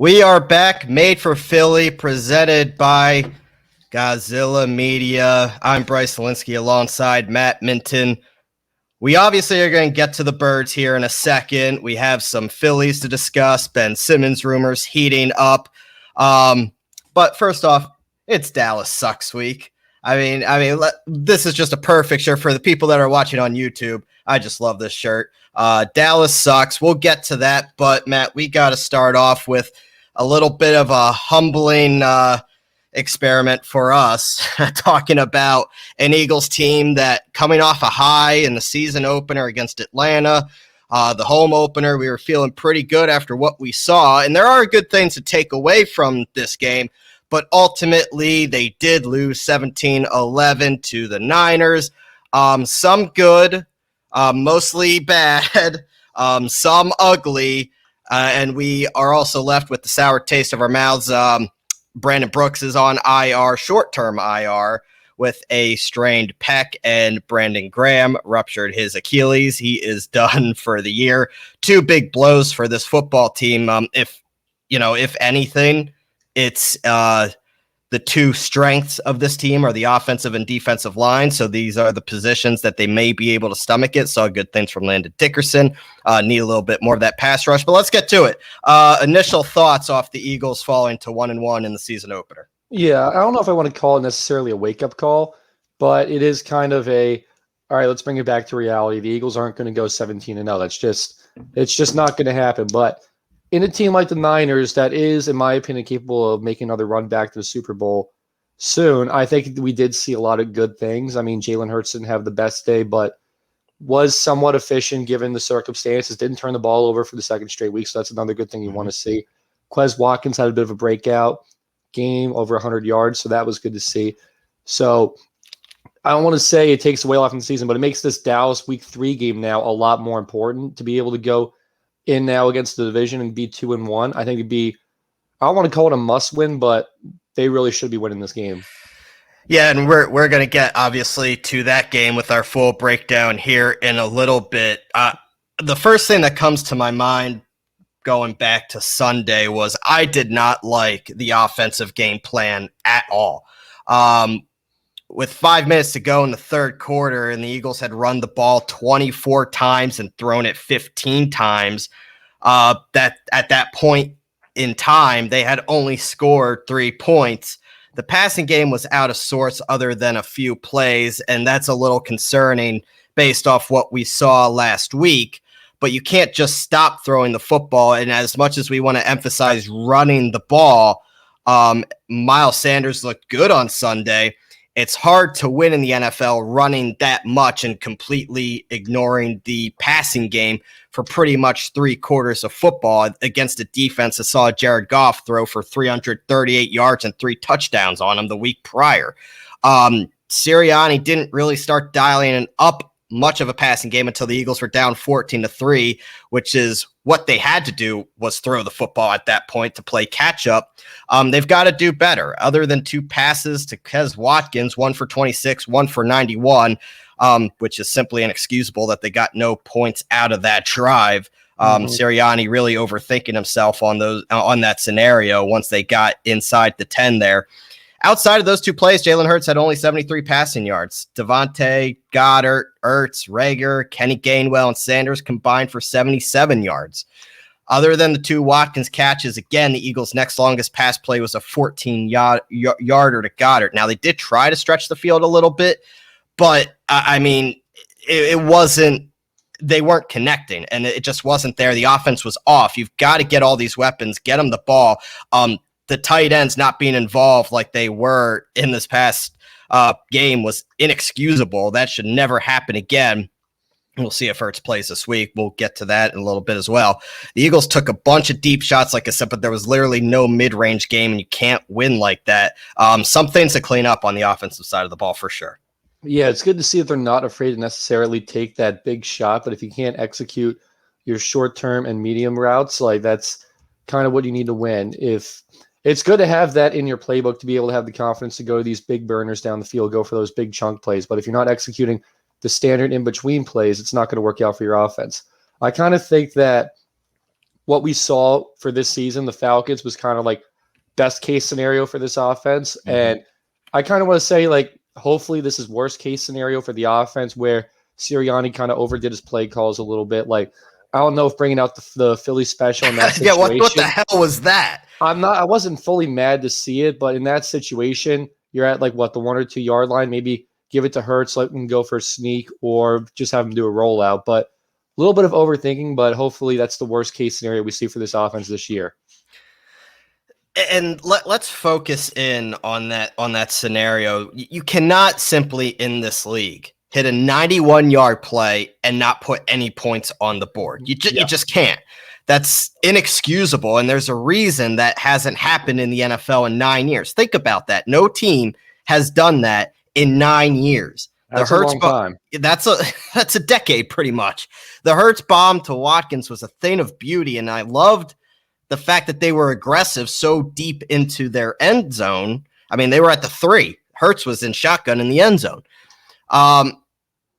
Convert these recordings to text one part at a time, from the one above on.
We are back, made for Philly, presented by Godzilla Media. I'm Bryce Linsky alongside Matt Minton. We obviously are going to get to the birds here in a second. We have some Phillies to discuss, Ben Simmons rumors heating up. But first off, it's Dallas Sucks Week. This is just a perfect shirt for the people that are watching on YouTube. I just love this shirt. Dallas sucks. We'll get to that, but Matt, we got to start off with a little bit of a humbling experiment for us, talking about an Eagles team that coming off a high in the season opener against Atlanta, the home opener, we were feeling pretty good after what we saw, and there are good things to take away from this game, but ultimately they did lose 17-11 to the Niners. Some good, mostly bad, some ugly, and we are also left with the sour taste of our mouths. Brandon Brooks is on IR, short-term IR, with a strained pec, and Brandon Graham ruptured his Achilles. He is done for the year. Two big blows for this football team. If anything, it's the two strengths of this team are the offensive and defensive line. So these are the positions that they may be able to stomach it. Saw good things from Landon Dickerson. Need a little bit more of that pass rush, but let's get to it. Initial thoughts off the Eagles falling to 1-1 in the season opener. Yeah, I don't know if I want to call it necessarily a wake-up call, but it is kind of all right, let's bring it back to reality. The Eagles aren't going to go 17-0. It's just not going to happen. But in a team like the Niners that is, in my opinion, capable of making another run back to the Super Bowl soon, I think we did see a lot of good things. I mean, Jalen Hurts didn't have the best day, but was somewhat efficient given the circumstances. Didn't turn the ball over for the second straight week, so that's another good thing you want to see. Quez Watkins had a bit of a breakout game, over 100 yards, so that was good to see. So I don't want to say it takes away off in the season, but it makes this Dallas Week 3 game now a lot more important to be able to go in now against the division and be 2-1. I think it'd be, I don't want to call it a must win, but they really should be winning this game. Yeah, and we're going to get obviously to that game with our full breakdown here in a little bit. The first thing that comes to my mind going back to Sunday was I did not like the offensive game plan at all. With 5 minutes to go in the third quarter, and the Eagles had run the ball 24 times and thrown it 15 times, that at that point in time, they had only scored 3 points. The passing game was out of sorts other than a few plays, and that's a little concerning based off what we saw last week. But you can't just stop throwing the football, and as much as we want to emphasize running the ball, Miles Sanders looked good on Sunday. It's hard to win in the NFL running that much and completely ignoring the passing game for pretty much 3 quarters of football against a defense that saw Jared Goff throw for 338 yards and 3 touchdowns on him the week prior. Sirianni didn't really start dialing up much of a passing game until the Eagles were down 14-3, which is what they had to do, was throw the football at that point to play catch up. They've got to do better. Other than 2 passes to Quez Watkins, 1 for 26, 1 for 91, which is simply inexcusable that they got no points out of that drive. Sirianni really overthinking himself on that scenario once they got inside the 10 there. Outside of those 2 plays, Jalen Hurts had only 73 passing yards. Devonte, Goddard, Ertz, Rager, Kenny Gainwell, and Sanders combined for 77 yards. Other than the 2 Watkins catches, again, the Eagles' next longest pass play was a 14-yarder to Goddard. Now, they did try to stretch the field a little bit, but, it wasn't – they weren't connecting, and it just wasn't there. The offense was off. You've got to get all these weapons, get them the ball. The tight ends not being involved like they were in this past game was inexcusable. That should never happen again. We'll see if Hurts plays this week. We'll get to that in a little bit as well. The Eagles took a bunch of deep shots, like I said, but there was literally no mid-range game, and you can't win like that. Some things to clean up on the offensive side of the ball for sure. Yeah, it's good to see that they're not afraid to necessarily take that big shot, but if you can't execute your short-term and medium routes, like that's kind of what you need to win. If it's good to have that in your playbook to be able to have the confidence to go to these big burners down the field, go for those big chunk plays. But if you're not executing the standard in-between plays, it's not going to work out for your offense. I kind of think that what we saw for this season, the Falcons, was kind of like best case scenario for this offense. Mm-hmm. And I kind of want to say, like, hopefully this is worst case scenario for the offense where Sirianni kind of overdid his play calls a little bit. Like, I don't know if bringing out the Philly special in that situation. Yeah, what the hell was that? I wasn't fully mad to see it, but in that situation, you're at like what, the 1 or 2 yard line, maybe give it to Hurts, let him go for a sneak, or just have him do a rollout. But a little bit of overthinking, but hopefully that's the worst case scenario we see for this offense this year. And let's focus in on that scenario. You cannot simply in this league hit a 91-yard play and not put any points on the board. You just can't. That's inexcusable, and there's a reason that hasn't happened in the NFL in 9 years. Think about that. No team has done that in 9 years. That's a long time. That's a decade pretty much. The Hurts bomb to Watkins was a thing of beauty, and I loved the fact that they were aggressive so deep into their end zone. I mean, they were at the 3. Hurts was in shotgun in the end zone.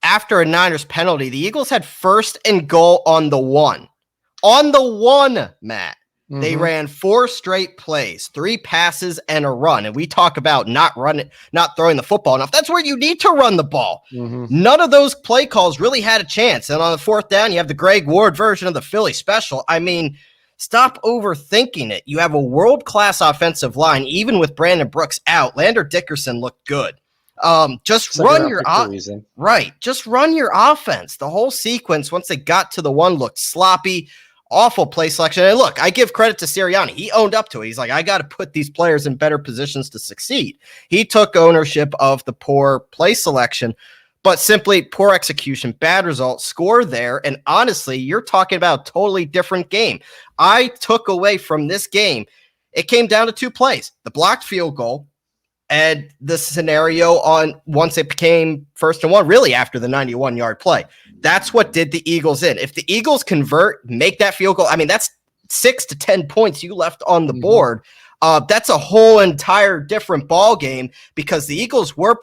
After a Niners penalty, the Eagles had 1st and goal on the 1. On the 1, Matt. Mm-hmm. They ran 4 straight plays, 3 passes and a run. And we talk about not throwing the football enough. That's where you need to run the ball. Mm-hmm. None of those play calls really had a chance. And on the 4th down, you have the Greg Ward version of the Philly special. I mean, stop overthinking it. You have a world-class offensive line, even with Brandon Brooks out. Lander Dickerson looked good. Just run your right. Just run your offense. The whole sequence, once they got to the 1, looked sloppy. Awful play selection. And look, I give credit to Sirianni. He owned up to it. He's like, I got to put these players in better positions to succeed. He took ownership of the poor play selection, but simply poor execution, bad results, score there. And honestly, you're talking about a totally different game. I took away from this game, it came down to 2 plays, the blocked field goal and the scenario on once it became 1st and 1, really after the 91-yard play. That's what did the Eagles in. If the Eagles convert, make that field goal, I mean, that's 6 to 10 points you left on the board. That's a whole entire different ball game because the Eagles were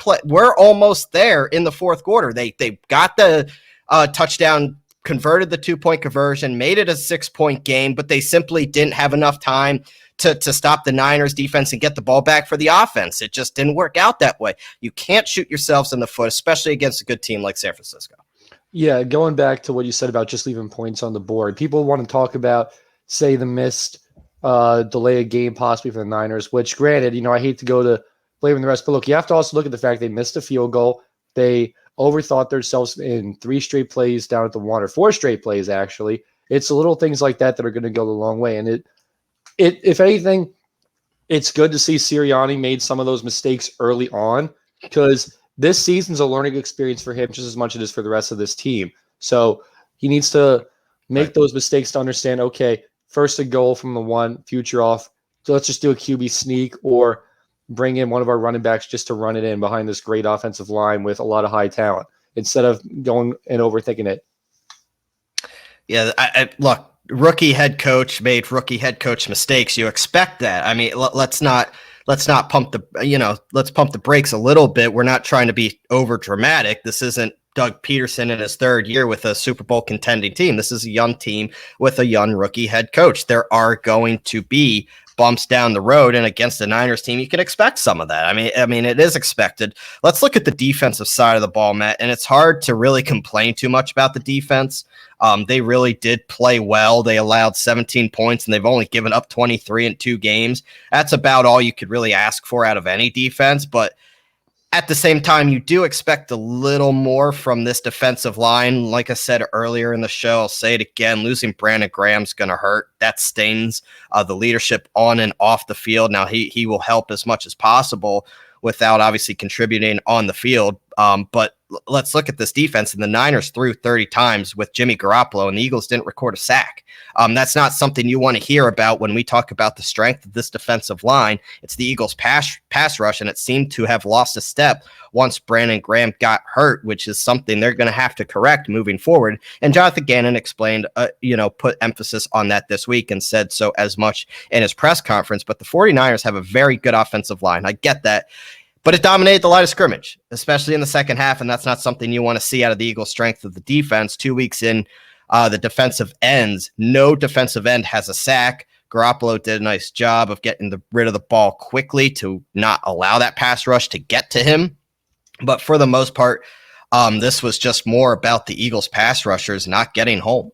almost there in the 4th quarter. They got the touchdown, converted the 2-point conversion, made it a 6-point game, but they simply didn't have enough time to stop the Niners defense and get the ball back for the offense. It just didn't work out that way. You can't shoot yourselves in the foot, especially against a good team like San Francisco. Yeah, going back to what you said about just leaving points on the board, people want to talk about, say, the missed delay a game possibly for the Niners, which granted, I hate to go to blaming the rest, but look, you have to also look at the fact they missed a field goal. They overthought themselves in 3 straight plays down at the 1, or 4 straight plays, actually. It's the little things like that are going to go the long way. And if anything, it's good to see Sirianni made some of those mistakes early on because this season's a learning experience for him just as much as it is for the rest of this team. So he needs to make those mistakes to understand, okay, 1st and goal from the 1, future off. So let's just do a QB sneak or bring in one of our running backs just to run it in behind this great offensive line with a lot of high talent instead of going and overthinking it. Yeah, look, rookie head coach made rookie head coach mistakes. You expect that. I mean, let's not pump let's pump the brakes a little bit. We're not trying to be over dramatic. This isn't Doug Peterson in his 3rd year with a Super Bowl contending team. This is a young team with a young rookie head coach. There are going to be bumps down the road, and against the Niners team, you can expect some of that. I mean, it is expected. Let's look at the defensive side of the ball, Matt, and it's hard to really complain too much about the defense. They really did play well. They allowed 17 points, and they've only given up 23 in 2 games. That's about all you could really ask for out of any defense, but at the same time, you do expect a little more from this defensive line. Like I said earlier in the show, I'll say it again, losing Brandon Graham's going to hurt. That stings the leadership on and off the field. Now, he will help as much as possible without obviously contributing on the field. But let's look at this defense. And the Niners threw 30 times with Jimmy Garoppolo, and the Eagles didn't record a sack. That's not something you want to hear about when we talk about the strength of this defensive line. It's the Eagles' pass rush, and it seemed to have lost a step once Brandon Graham got hurt, which is something they're going to have to correct moving forward. And Jonathan Gannon explained, put emphasis on that this week and said so as much in his press conference. But the 49ers have a very good offensive line. I get that. But it dominated the line of scrimmage, especially in the second half, and that's not something you want to see out of the Eagles' strength of the defense 2 weeks in the defensive ends, no defensive end has a sack. Garoppolo did a nice job of getting rid of the ball quickly to not allow that pass rush to get to him. But for the most part, this was just more about the Eagles pass rushers not getting home.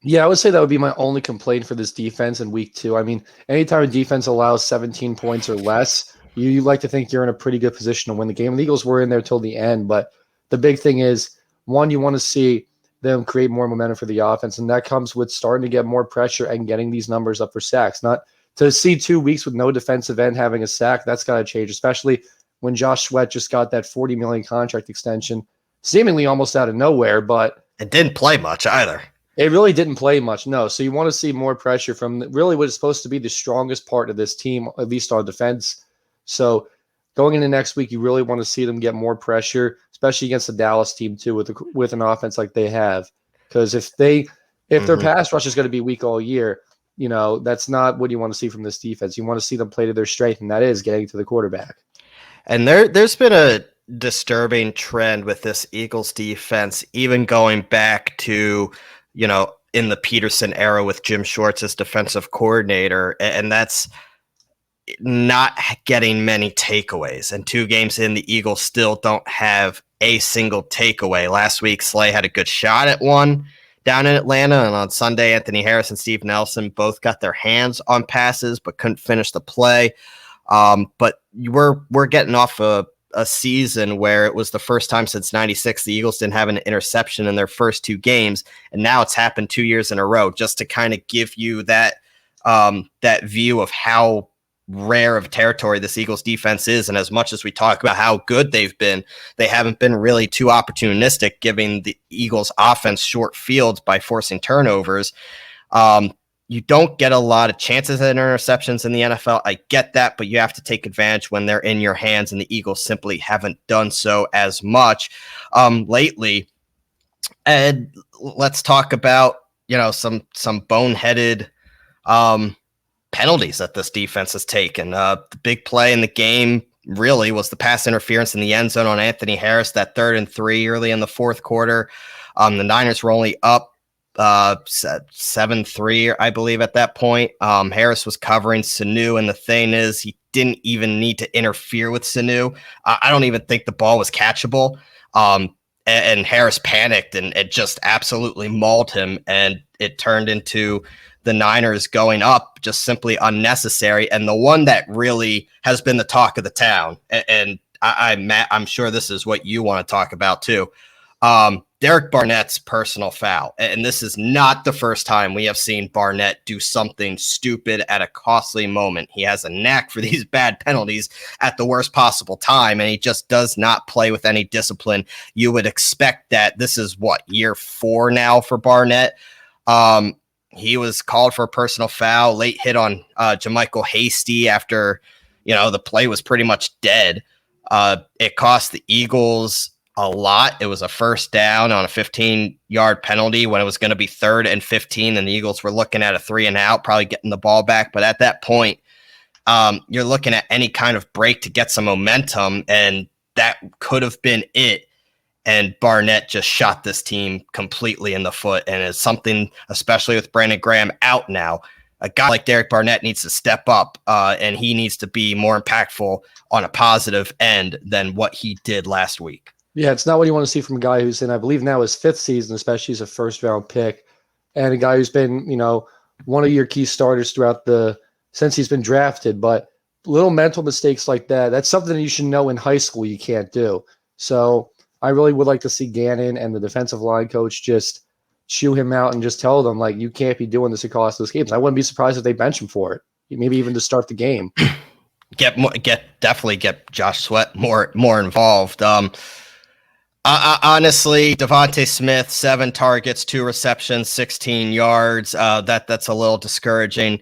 Yeah, I would say that would be my only complaint for this defense in week 2. I mean, anytime a defense allows 17 points or less, you like to think you're in a pretty good position to win the game. The Eagles were in there till the end, but the big thing is, one, you want to see them create more momentum for the offense, and that comes with starting to get more pressure and getting these numbers up for sacks. Not to see 2 weeks with no defensive end having a sack, that's got to change, especially when Josh Sweat just got that $40 million contract extension, seemingly almost out of nowhere, but it didn't play much either. It really didn't play much, no. So you want to see more pressure from really what is supposed to be the strongest part of this team, at least on defense. So going into next week, you really want to see them get more pressure, especially against the Dallas team too, with an offense like they have. Because if their pass rush is going to be weak all year, that's not what you want to see from this defense. You want to see them play to their strength, and that is getting to the quarterback. And there's been a disturbing trend with this Eagles defense, even going back to in the Peterson era with Jim Schwartz as defensive coordinator, and that's not getting many takeaways. And 2 games in, the Eagles still don't have a single takeaway. Last week, Slay had a good shot at one down in Atlanta, and on Sunday, Anthony Harris and Steve Nelson both got their hands on passes but couldn't finish the play. But we're getting off a season where it was the first time since 96 the Eagles didn't have an interception in their first 2 games, and now it's happened 2 years in a row, just to kind of give you that view of how rare of territory this Eagles defense is. And as much as we talk about how good they've been, they haven't been really too opportunistic, giving the Eagles offense short fields by forcing turnovers. You don't get a lot of chances at interceptions in the NFL. I get that, but you have to take advantage when they're in your hands, and the Eagles simply haven't done so as much lately. And let's talk about some boneheaded penalties that this defense has taken. The big play in the game really was the pass interference in the end zone on Anthony Harris, that 3rd and 3 early in the fourth quarter. The Niners were only up 7-3, I believe, at that point. Harris was covering Sanu, and the thing is, he didn't even need to interfere with Sanu. I don't even think the ball was catchable. And Harris panicked and it just absolutely mauled him, and it turned into the Niners going up, just simply unnecessary. And the one that really has been the talk of the town, and I'm sure this is what you want to talk about too. Derek Barnett's personal foul. And this is not the first time we have seen Barnett do something stupid at a costly moment. He has a knack for these bad penalties at the worst possible time, and he just does not play with any discipline. You would expect that. This is year 4 now for Barnett. He was called for a personal foul, late hit on Jermichael Hasty after, the play was pretty much dead. It cost the Eagles a lot. It was a first down on a 15-yard penalty when it was going to be 3rd and 15, and the Eagles were looking at a 3 and out, probably getting the ball back. But at that point, you're looking at any kind of break to get some momentum, and that could have been it. And Barnett just shot this team completely in the foot, and it's something, especially with Brandon Graham out now, a guy like Derek Barnett needs to step up, and he needs to be more impactful on a positive end than what he did last week. Yeah, it's not what you want to see from a guy who's in, I believe, now his 5th season, especially as a first-round pick, and a guy who's been, one of your key starters since he's been drafted. But little mental mistakes like that, that's something that you should know in high school you can't do. So I really would like to see Gannon and the defensive line coach just chew him out and just tell them, you can't be doing this across those games. I wouldn't be surprised if they bench him for it, maybe even to start the game. Definitely get Josh Sweat more involved. Honestly, Devonte Smith, 7 targets, 2 receptions, 16 yards. That's a little discouraging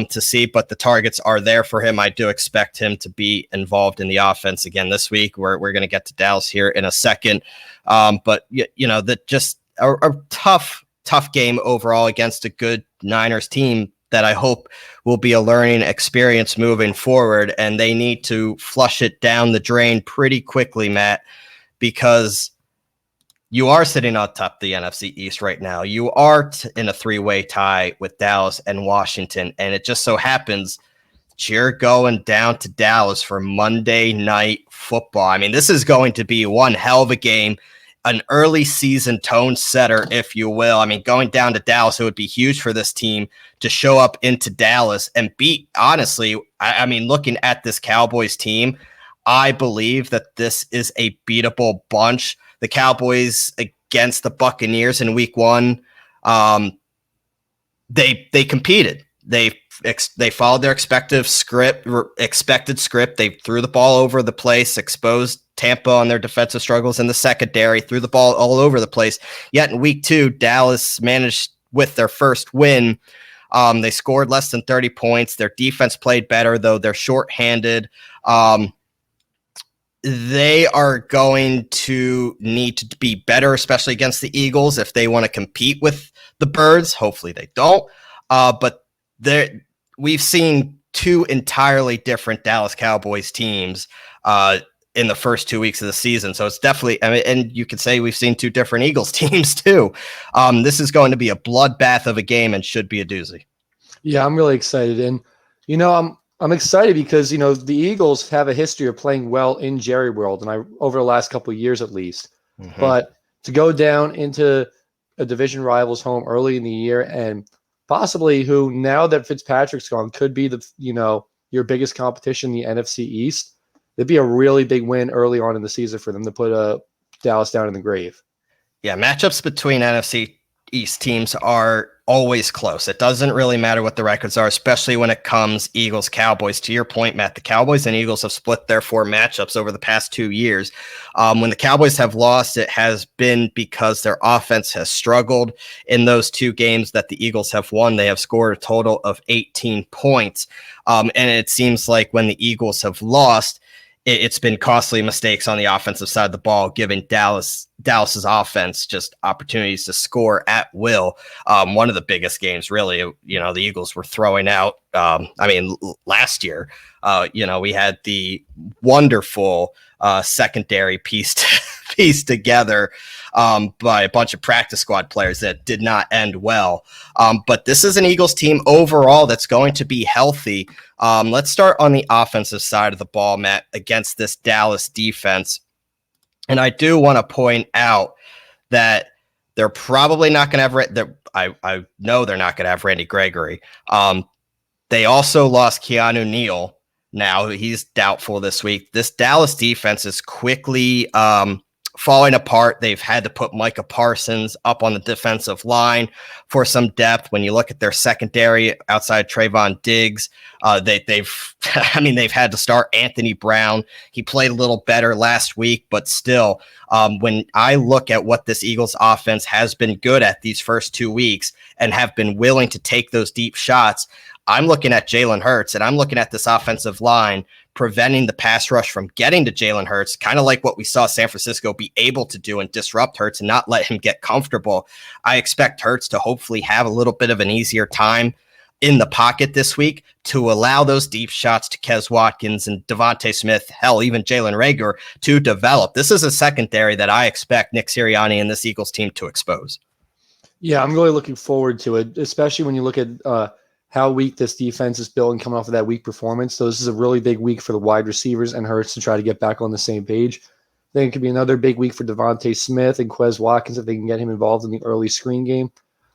to see, but the targets are there for him. I do expect him to be involved in the offense again this week. We're going to get to Dallas here in a second. But that just a tough game overall against a good Niners team that I hope will be a learning experience moving forward. And they need to flush it down the drain pretty quickly, Matt, because you are sitting on top of the NFC East right now. You are in a 3-way tie with Dallas and Washington, and it just so happens you're going down to Dallas for Monday Night Football. I mean, this is going to be one hell of a game, an early season tone setter, if you will. I mean, going down to Dallas, it would be huge for this team to show up into Dallas and beat, honestly, I mean, looking at this Cowboys team, I believe that this is a beatable bunch. The Cowboys against the Buccaneers in week 1, they competed. They followed their expected script. They threw the ball over the place, exposed Tampa on their defensive struggles in the secondary, threw the ball all over the place. Yet in week 2, Dallas managed with their first win. They scored less than 30 points. Their defense played better, though they're shorthanded. They are going to need to be better, especially against the Eagles, if they want to compete with the Birds. Hopefully they don't. But we've seen 2 entirely different Dallas Cowboys teams in the first 2 weeks of the season. So it's definitely, I mean, and you could say we've seen 2 different Eagles teams too. This is going to be a bloodbath of a game and should be a doozy. Yeah, I'm really excited. And, I'm excited because, the Eagles have a history of playing well in Jerry World, and over the last couple of years at least. Mm-hmm. But to go down into a division rival's home early in the year, and possibly who, now that Fitzpatrick's gone, could be your biggest competition in the NFC East, it'd be a really big win early on in the season for them to put Dallas down in the grave. Yeah, matchups between NFC East teams are always close. It doesn't really matter what the records are, especially when it comes Eagles, Cowboys. To your point, Matt, the Cowboys and Eagles have split their 4 matchups over the past 2 years. When the Cowboys have lost, it has been because their offense has struggled. In those 2 games that the Eagles have won, they have scored a total of 18 points. And it seems like when the Eagles have lost, it's been costly mistakes on the offensive side of the ball, giving Dallas's offense just opportunities to score at will. One of the biggest games, really, the Eagles were throwing out. Last year, we had the wonderful secondary piece together by a bunch of practice squad players that did not end well. But this is an Eagles team overall that's going to be healthy. Let's start on the offensive side of the ball, Matt, against this Dallas defense. And I do want to point out that they're probably not going to have I know they're not going to have Randy Gregory. They also lost Keanu Neal. Now he's doubtful this week. This Dallas defense is quickly falling apart. They've had to put Micah Parsons up on the defensive line for some depth. When you look at their secondary outside Trayvon Diggs, they've had to start Anthony Brown. He played a little better last week, but still, when I look at what this Eagles offense has been good at these first 2 weeks and have been willing to take those deep shots, I'm looking at Jalen Hurts, and I'm looking at this offensive line preventing the pass rush from getting to Jalen Hurts, kind of like what we saw San Francisco be able to do and disrupt Hurts and not let him get comfortable. I expect Hurts to hopefully have a little bit of an easier time in the pocket this week to allow those deep shots to Kez Watkins and Devonte Smith, hell, even Jalen Reagor, to develop. This is a secondary that I expect Nick Sirianni and this Eagles team to expose. Yeah, I'm really looking forward to it, especially when you look at how weak this defense is built and coming off of that weak performance. So this is a really big week for the wide receivers and Hurts to try to get back on the same page. Then it could be another big week for Devonte Smith and Quez Watkins if they can get him involved in the early screen game.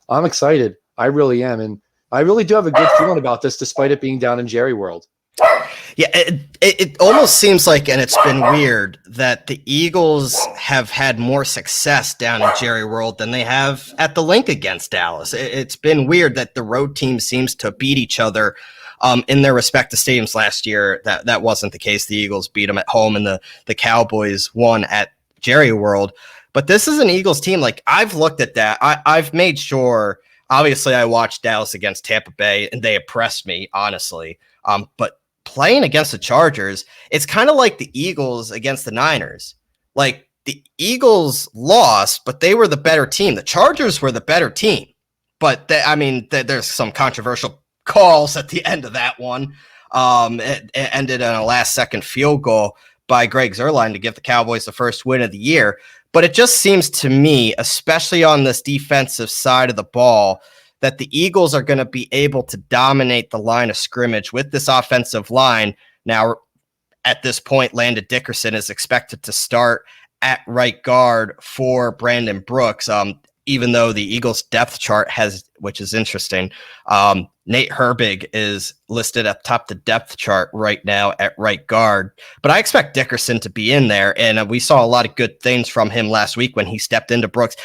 I'm excited. I really am. And I really do have a good feeling about this, despite it being down in Jerry World. Yeah, it almost seems like, and it's been weird, that the Eagles have had more success down in Jerry World than they have at the Link against Dallas. It's been weird that the road team seems to beat each other in their respective stadiums last year. That wasn't the case. The Eagles beat them at home, and the Cowboys won at Jerry World. But this is an Eagles team. Like, I've looked at that. I've made sure, obviously, I watched Dallas against Tampa Bay, and they oppressed me, honestly. But playing against the Chargers, it's kind of like the Eagles against the Niners. Like, the Eagles lost, but they were the better team. The Chargers were the better team. But, there's some controversial calls at the end of that one. It ended in a last-second field goal by Greg Zuerlein to give the Cowboys the first win of the year. But it just seems to me, especially on this defensive side of the ball, that the Eagles are going to be able to dominate the line of scrimmage with this offensive line. Now, at this point, Landon Dickerson is expected to start at right guard for Brandon Brooks. Even though the Eagles depth chart has, which is interesting, Nate Herbig is listed at the top of the depth chart right now at right guard. But I expect Dickerson to be in there, and we saw a lot of good things from him last week when he stepped into Brooks.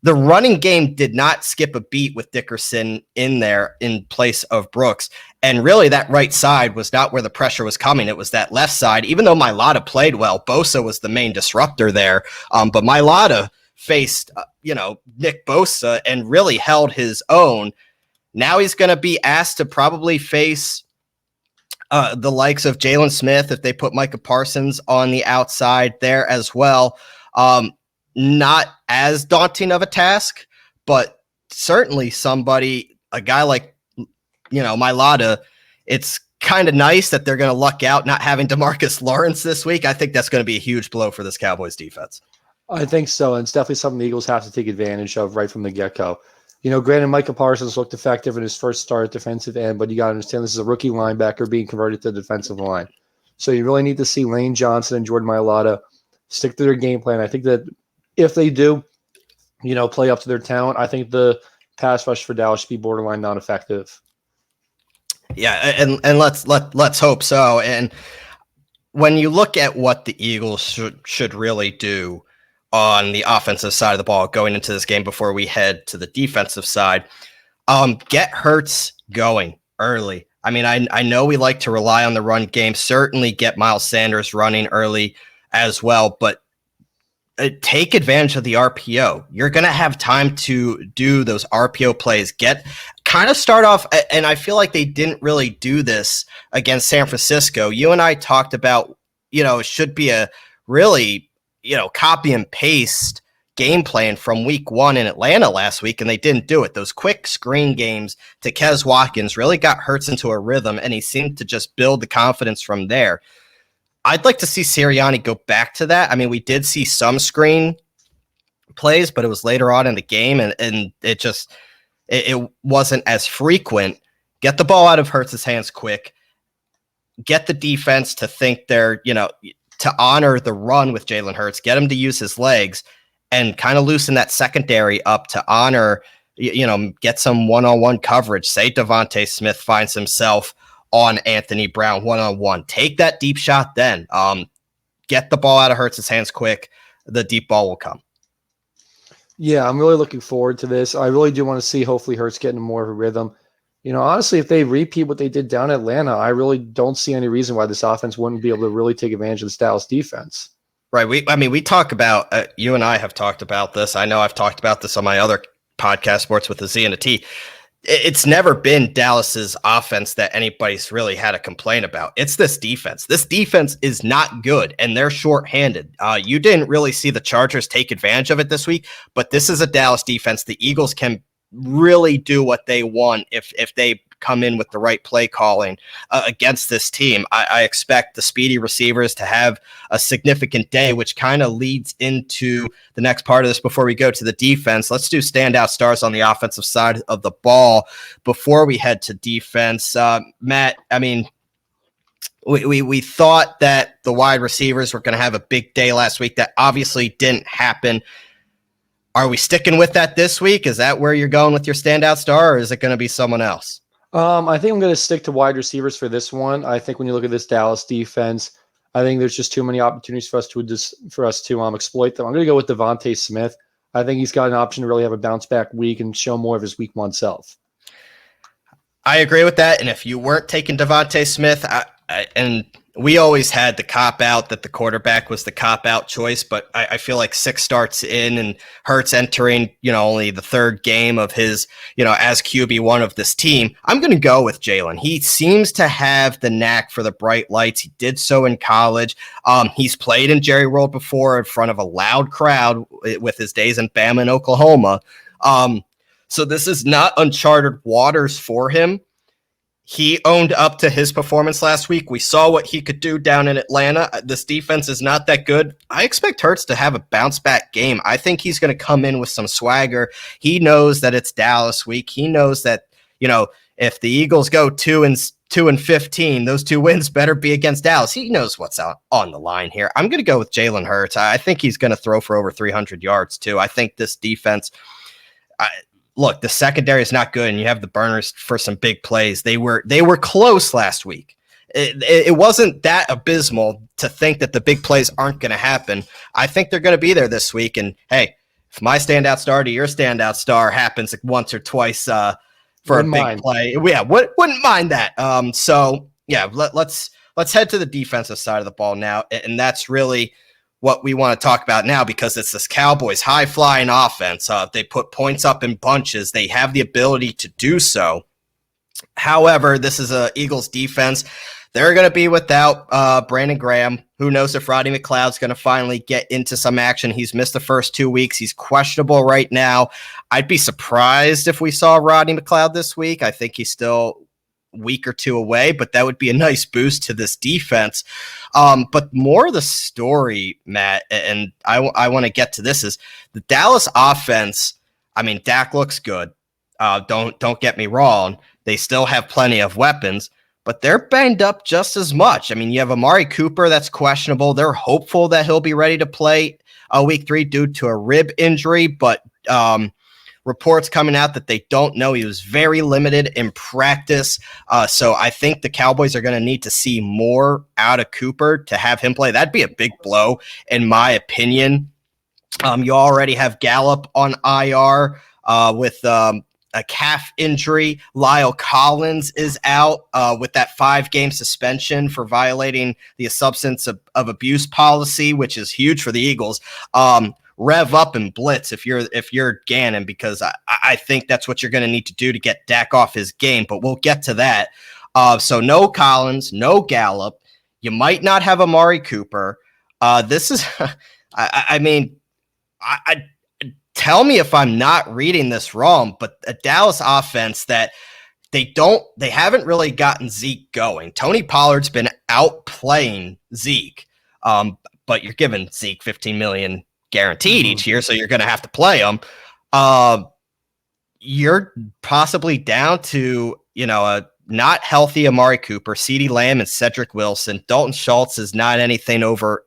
The running game did not skip a beat with Dickerson in there in place of Brooks. And really, that right side was not where the pressure was coming. It was that left side. Even though Mailata played well, Bosa was the main disruptor there. But Mailata faced, Nick Bosa and really held his own. Now he's going to be asked to probably face the likes of Jalen Smith if they put Micah Parsons on the outside there as well. Not as daunting of a task, but certainly a guy like, Mailata, it's kind of nice that they're going to luck out not having DeMarcus Lawrence this week. I think that's going to be a huge blow for this Cowboys defense. I think so, and it's definitely something the Eagles have to take advantage of right from the get-go. Granted, Micah Parsons looked effective in his first start at defensive end, but you got to understand this is a rookie linebacker being converted to the defensive line. So you really need to see Lane Johnson and Jordan Mailata stick to their game plan. I think that if they do, play up to their talent, I think the pass rush for Dallas should be borderline non-effective. Yeah, and let's hope so. And when you look at what the Eagles should really do on the offensive side of the ball going into this game before we head to the defensive side, get Hurts going early. I mean, I know we like to rely on the run game, certainly get Miles Sanders running early as well, but take advantage of the RPO. You're going to have time to do those RPO plays. Start off, and I feel like they didn't really do this against San Francisco. You and I talked about, it should be a really, copy and paste game plan from week 1 in Atlanta last week, and they didn't do it. Those quick screen games to Kez Watkins really got Hurts into a rhythm, and he seemed to just build the confidence from there. I'd like to see Sirianni go back to that. I mean, we did see some screen plays, but it was later on in the game, and it wasn't as frequent. Get the ball out of Hurts' hands quick. Get the defense to think they're, to honor the run with Jalen Hurts. Get him to use his legs and kind of loosen that secondary up to honor, get some one-on-one coverage. Say Devonte Smith finds himself on Anthony Brown one-on-one. Take that deep shot then. Get the ball out of Hurts' hands quick. The deep ball will come. Yeah, I'm really looking forward to this. I really do want to see hopefully Hurts getting more of a rhythm. Honestly, if they repeat what they did down in Atlanta, I really don't see any reason why this offense wouldn't be able to really take advantage of this Dallas defense. Right. We talk about, you and I have talked about this. I know I've talked about this on my other podcast, Sports with a Z and a T. It's never been Dallas's offense that anybody's really had a complaint about. It's this defense. This defense is not good, and they're shorthanded. You didn't really see the Chargers take advantage of it this week, but this is a Dallas defense. The Eagles can really do what they want if they come in with the right play calling against this team. I expect the speedy receivers to have a significant day, which kind of leads into the next part of this before we go to the defense. Let's do standout stars on the offensive side of the ball before we head to defense. Matt, I mean, we thought that the wide receivers were going to have a big day last week. That obviously didn't happen. Are we sticking with that this week? Is that where you're going with your standout star, or is it going to be someone else? I think I'm going to stick to wide receivers for this one. I think when you look at this Dallas defense, I think there's just too many opportunities for us to exploit them. I'm going to go with Devonte Smith. I think he's got an option to really have a bounce back week and show more of his week 1 self. I agree with that. And if you weren't taking Devonte Smith, and we always had the cop-out that the quarterback was the cop-out choice, but I feel like 6 starts in and Hurts entering, only the 3rd game of his, as QB1 of this team, I'm going to go with Jalen. He seems to have the knack for the bright lights. He did so in college. He's played in Jerry World before in front of a loud crowd with his days in Bama and Oklahoma. So this is not uncharted waters for him. he owned up to his performance last week. We saw what he could do down in Atlanta. This defense is not that good. I expect Hurts to have a bounce back game. I think he's going to come in with some swagger. He knows that it's Dallas week. He knows that, if the Eagles go 2-15, those 2 wins better be against Dallas. He knows what's on the line here. I'm going to go with Jalen Hurts. I think he's going to throw for over 300 yards too. I think this defense, look, the secondary is not good, and you have the burners for some big plays. They were close last week. It wasn't that abysmal to think that the big plays aren't going to happen. I think they're going to be there this week. And hey, if my standout star to your standout star happens once or twice for a big play, wouldn't mind that. Let's head to the defensive side of the ball now, and that's really what we want to talk about now, because it's this Cowboys high-flying offense. They put points up in bunches. They have the ability to do so. However, this is a Eagles defense. They're going to be without Brandon Graham. Who knows if Rodney McLeod's going to finally get into some action. He's missed the first 2 weeks. He's questionable right now. I'd be surprised if we saw Rodney McLeod this week. I think he's still week or 2 away, but that would be a nice boost to this defense. But more of the story, Matt, and I want to get to this, is the Dallas offense. I mean, Dak looks good. Don't get me wrong. They still have plenty of weapons, but they're banged up just as much. I mean, you have Amari Cooper that's questionable. They're hopeful that he'll be ready to play week 3 due to a rib injury, but reports coming out that they don't know. He was very limited in practice. So I think the Cowboys are going to need to see more out of Cooper to have him play. That'd be a big blow, in my opinion. You already have Gallup on IR with a calf injury. Lyle Collins is out with that 5-game suspension for violating the substance of abuse policy, which is huge for the Eagles. Rev up and blitz if you're Gannon, because I think that's what you're going to need to do to get Dak off his game, but we'll get to that. So no Collins, no Gallup. You might not have Amari Cooper. This is, I mean, tell me if I'm not reading this wrong, but a Dallas offense that they haven't really gotten Zeke going. Tony Pollard's been outplaying Zeke, but you're giving Zeke $15 million guaranteed each year, so you're going to have to play him. You're possibly down to, a not healthy Amari Cooper, CeeDee Lamb, and Cedric Wilson. Dalton Schultz is not anything over,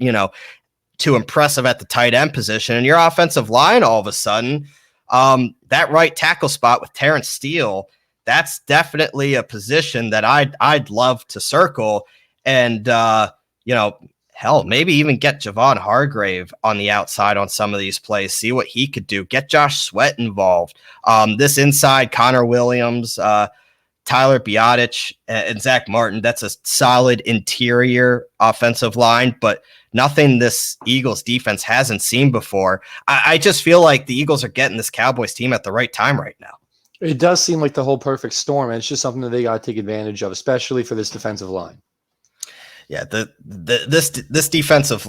too impressive at the tight end position. And your offensive line, all of a sudden, that right tackle spot with Terrence Steele, that's definitely a position that I'd love to circle. And, hell, maybe even get Javon Hargrave on the outside on some of these plays, see what he could do. Get Josh Sweat involved. This inside, Connor Williams, Tyler Biotic, and Zach Martin, that's a solid interior offensive line, but nothing this Eagles defense hasn't seen before. I just feel like the Eagles are getting this Cowboys team at the right time right now. It does seem like the whole perfect storm, and it's just something that they got to take advantage of, especially for this defensive line. Yeah, this defensive.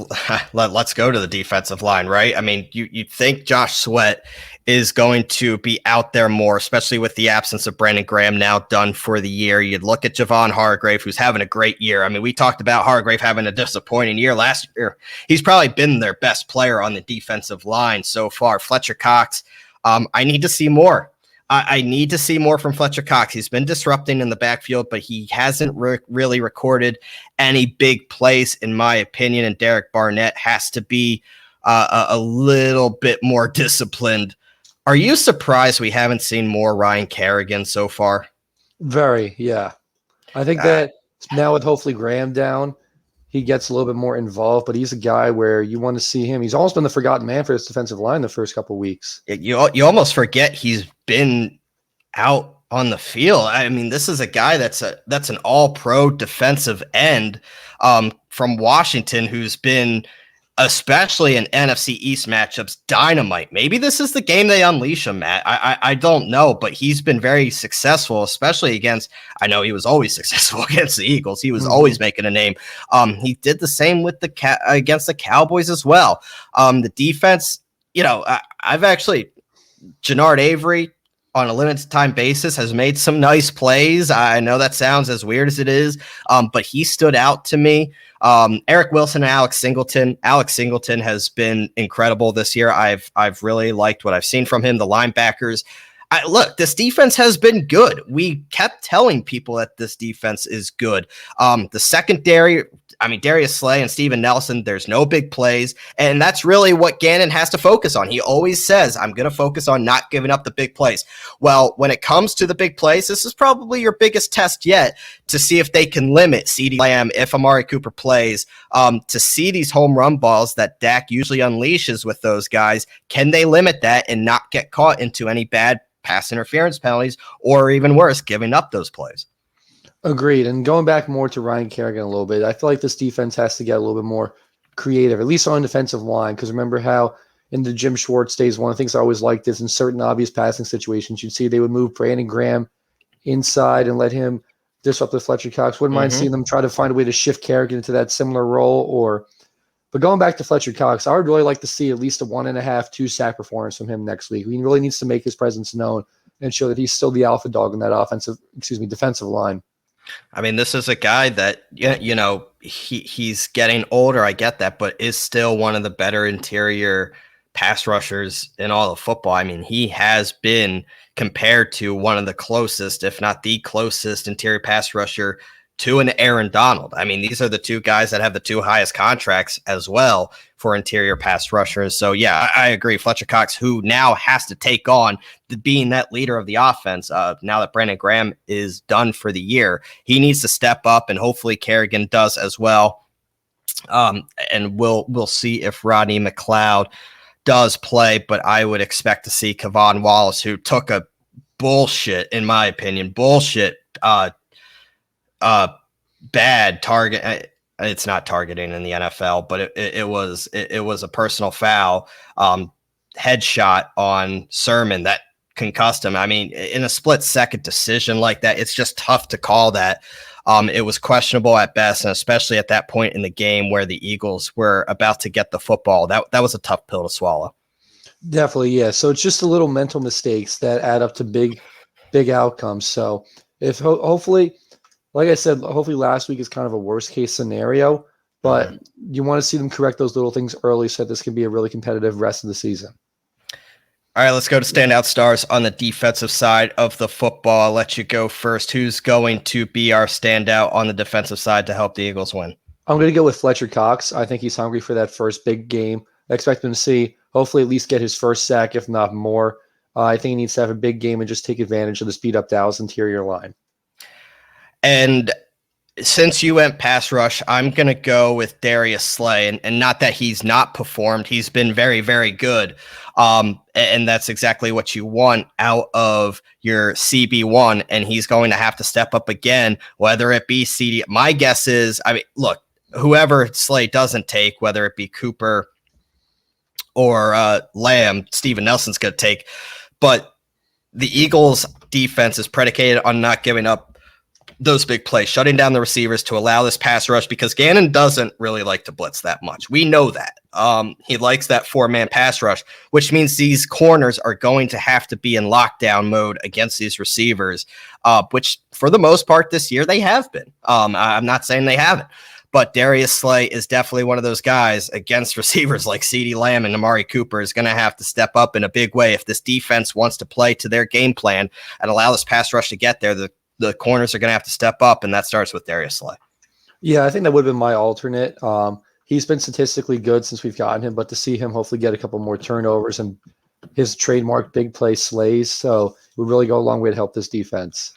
Let's go to the defensive line, right? I mean, you think Josh Sweat is going to be out there more, especially with the absence of Brandon Graham now done for the year. You'd look at Javon Hargrave, who's having a great year. I mean, we talked about Hargrave having a disappointing year last year. He's probably been their best player on the defensive line so far. Fletcher Cox, I need to see more. I need to see more from Fletcher Cox. He's been disrupting in the backfield, but he hasn't really recorded any big plays, in my opinion. And Derek Barnett has to be a little bit more disciplined. Are you surprised we haven't seen more Ryan Kerrigan so far? Very, yeah. I think that now with hopefully Graham down, he gets a little bit more involved, but he's a guy where you want to see him. He's almost been the forgotten man for his defensive line the first couple of weeks. You almost forget he's been out on the field. I mean, this is a guy that's an all-pro defensive end from Washington who's been, especially in NFC East matchups, dynamite. Maybe this is the game they unleash him, Matt. I don't know, but he's been very successful, especially against, I know he was always successful against the Eagles. He was always making a name. He did the same with against the Cowboys as well. The defense, I've actually, Jannard Avery, on a limited time basis has made some nice plays. I know that sounds as weird as it is, but he stood out to me. Eric Wilson and Alex Singleton. Alex Singleton has been incredible this year. I've really liked what I've seen from him. The linebackers. Look, this defense has been good. We kept telling people that this defense is good. The secondary, Darius Slay and Steven Nelson, there's no big plays. And that's really what Gannon has to focus on. He always says, I'm going to focus on not giving up the big plays. Well, when it comes to the big plays, this is probably your biggest test yet to see if they can limit CeeDee Lamb if Amari Cooper plays, to see these home run balls that Dak usually unleashes with those guys. Can they limit that and not get caught into any bad pass interference penalties, or even worse, giving up those plays? Agreed. And going back more to Ryan Kerrigan a little bit, I feel like this defense has to get a little bit more creative, at least on defensive line, because remember how in the Jim Schwartz days, one of the things I always liked is in certain obvious passing situations, you'd see they would move Brandon Graham inside and let him disrupt the Fletcher Cox. Wouldn't mind seeing them try to find a way to shift Kerrigan into that similar role. But going back to Fletcher Cox, I would really like to see at least a 1.5, 2 sack performance from him next week. He really needs to make his presence known and show that he's still the alpha dog in that defensive line. This is a guy that, he's getting older. I get that, but is still one of the better interior pass rushers in all of football. He has been compared to one of the closest, if not the closest interior pass rusher to an Aaron Donald. These are the two guys that have the 2 highest contracts as well for interior pass rushers. So, yeah, I agree. Fletcher Cox, who now has to take on being that leader of the offense, now that Brandon Graham is done for the year, he needs to step up, and hopefully Kerrigan does as well. And we'll see if Rodney McLeod does play, but I would expect to see Kevon Wallace, who took a in my opinion, bad target. It's not targeting in the NFL, but it was a personal foul, headshot on Sermon that concussed him. In a split-second decision like that, it's just tough to call that. It was questionable at best, and especially at that point in the game where the Eagles were about to get the football. That was a tough pill to swallow. Definitely, yeah. So it's just a little mental mistakes that add up to big outcomes. So if hopefully, like I said, hopefully last week is kind of a worst case scenario, but you want to see them correct those little things early so that this can be a really competitive rest of the season. All right, let's go to standout stars on the defensive side of the football. I'll let you go first. Who's going to be our standout on the defensive side to help the Eagles win? I'm going to go with Fletcher Cox. I think he's hungry for that first big game. I expect him to see, hopefully at least get his first sack, if not more. I think he needs to have a big game and just take advantage of the speed-up Dallas interior line. And since you went pass rush, I'm going to go with Darius Slay. And not that he's not performed. He's been very, very good. And that's exactly what you want out of your CB1. And he's going to have to step up again, whether it be CD. My guess is, look, whoever Slay doesn't take, whether it be Cooper or Lamb, Steven Nelson's going to take. But the Eagles' defense is predicated on not giving up those big plays, shutting down the receivers to allow this pass rush, because Gannon doesn't really like to blitz that much. We know that. He likes that 4-man pass rush, which means these corners are going to have to be in lockdown mode against these receivers, which for the most part this year they have been. I'm not saying they haven't, but Darius Slay is definitely one of those guys against receivers like CeeDee Lamb and Amari Cooper is going to have to step up in a big way if this defense wants to play to their game plan and allow this pass rush to get there. The corners are going to have to step up, and that starts with Darius Slay. Yeah, I think that would have been my alternate. He's been statistically good since we've gotten him, but to see him hopefully get a couple more turnovers and his trademark big play slays, so it would really go a long way to help this defense.